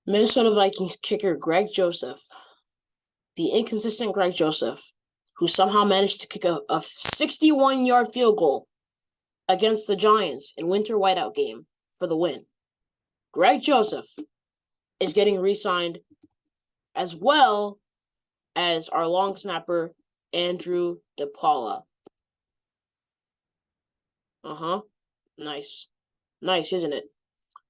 Minnesota Vikings kicker Greg Joseph, the inconsistent Greg Joseph, who somehow managed to kick a 61-yard field goal against the Giants in winter whiteout game for the win. Greg Joseph is getting re-signed, as well as our long snapper, Andrew DePaola. Nice. Nice, isn't it?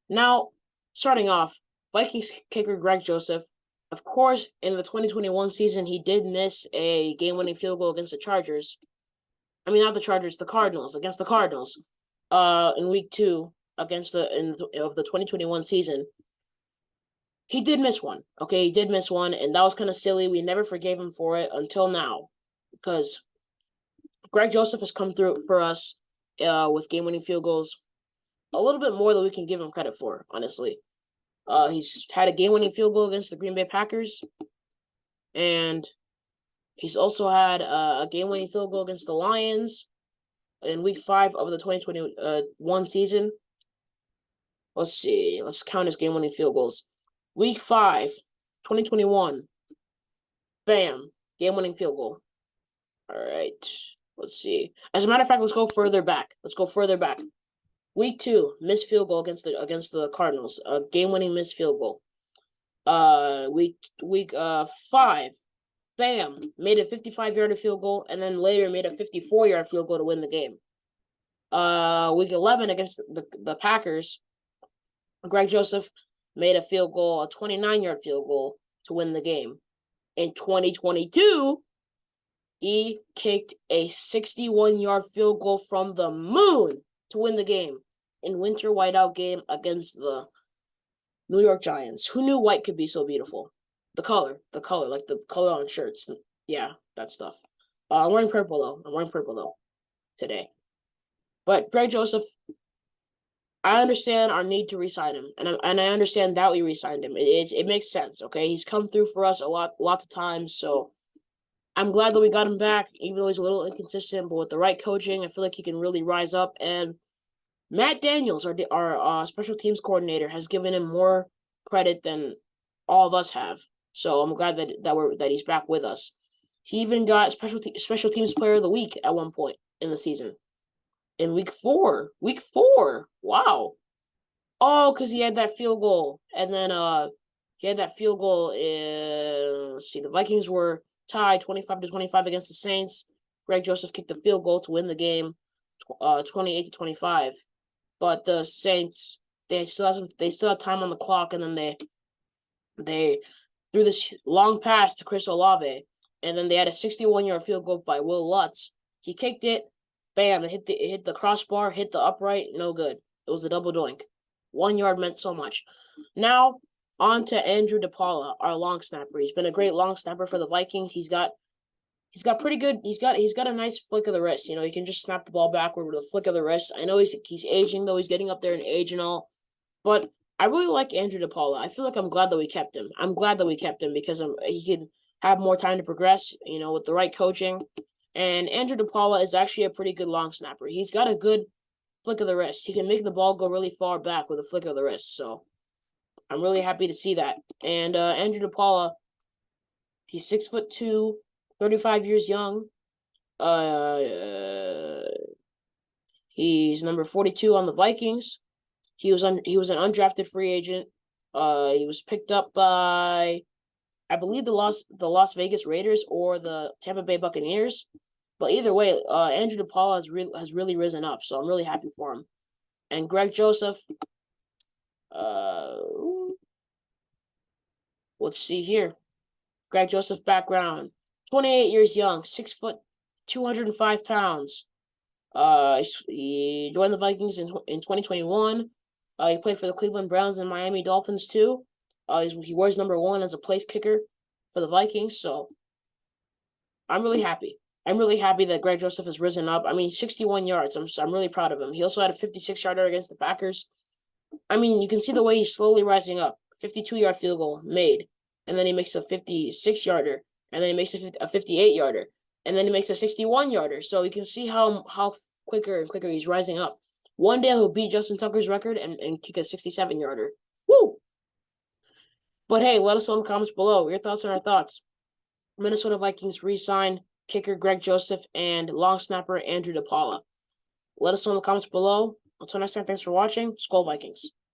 Now, starting off, Vikings kicker Greg Joseph. Of course, in the 2021 season, he did miss a game-winning field goal against the Chargers. I mean, not the Chargers, the Cardinals, against the Cardinals. In week 2 of the 2021 season. He did miss one. Okay, he did miss one, and that was kind of silly. We never forgave him for it until now, because Greg Joseph has come through for us with game-winning field goals a little bit more than we can give him credit for, honestly. He's had a game-winning field goal against the Green Bay Packers, and he's also had a game-winning field goal against the Lions in Week 5 of the 2021 season. Let's see. Let's count his game-winning field goals. Week 5, 2021. Bam. Game-winning field goal. All right. Let's see. As a matter of fact, let's go further back. Week 2, missed field goal against the Cardinals. A game-winning missed field goal. Week 5, bam, made a 55-yard field goal, and then later made a 54-yard field goal to win the game. Week 11 against the Packers, Greg Joseph made a field goal, a 29-yard field goal to win the game. In 2022, he kicked a 61-yard field goal from the moon to win the game in winter whiteout game against the New York Giants. Who knew white could be so beautiful? The color, like the color on shirts. Yeah, that stuff. I'm wearing purple though today. But Greg Joseph, I understand our need to re-sign him, and I understand that we re-signed him. It makes sense, okay? He's come through for us lots of times, so I'm glad that we got him back, even though he's a little inconsistent. But with the right coaching, I feel like he can really rise up. And Matt Daniels, our special teams coordinator, has given him more credit than all of us have. So I'm glad that he's back with us. He even got special teams player of the week at one point in the season. In week 4, wow. Oh, because he had that field goal, and then he had that field goal. Let's see, the Vikings were tied 25-25 against the Saints. Greg Joseph kicked the field goal to win the game, 28-25. But the Saints, they still have time on the clock, and then they threw this long pass to Chris Olave, and then they had a 61-yard field goal by Will Lutz. He kicked it, bam! It hit the crossbar, hit the upright, no good. It was a double doink. 1 yard meant so much. Now on to Andrew DePaola, our long snapper. He's been a great long snapper for the Vikings. He's got pretty good. He's got a nice flick of the wrist. You know, he can just snap the ball backward with a flick of the wrist. I know he's aging though. He's getting up there in age and all, but I really like Andrew DePaola. I feel like I'm glad that we kept him. Because he can have more time to progress. You know, with the right coaching. And Andrew DePaola is actually a pretty good long snapper. He's got a good flick of the wrist. He can make the ball go really far back with a flick of the wrist. So I'm really happy to see that. And Andrew DePaola, he's 6'2", 35 years young. He's number 42 on the Vikings. He was an undrafted free agent. He was picked up by, I believe, the Las Vegas Raiders or the Tampa Bay Buccaneers. But either way, Andrew DePaola has really risen up, so I'm really happy for him. And Greg Joseph, let's see here. Greg Joseph background: 28 years young, 6 foot, 205 pounds. He joined the Vikings in 2021. He played for the Cleveland Browns and Miami Dolphins too. He wears number 1 as a place kicker for the Vikings, so I'm really happy. I'm really happy that Greg Joseph has risen up. I mean, 61 yards. I'm really proud of him. He also had a 56-yarder against the Packers. I mean, you can see the way he's slowly rising up. 52-yard field goal made, and then he makes a 56-yarder, and then he makes a 58-yarder, and then he makes a 61-yarder. So you can see how quicker and quicker he's rising up. One day he'll beat Justin Tucker's record and kick a 67-yarder. Woo! But hey, let us know in the comments below your thoughts on our thoughts. Minnesota Vikings re-sign kicker Greg Joseph and long snapper Andrew DePaola. Let us know in the comments below. Until next time, thanks for watching. Skol Vikings.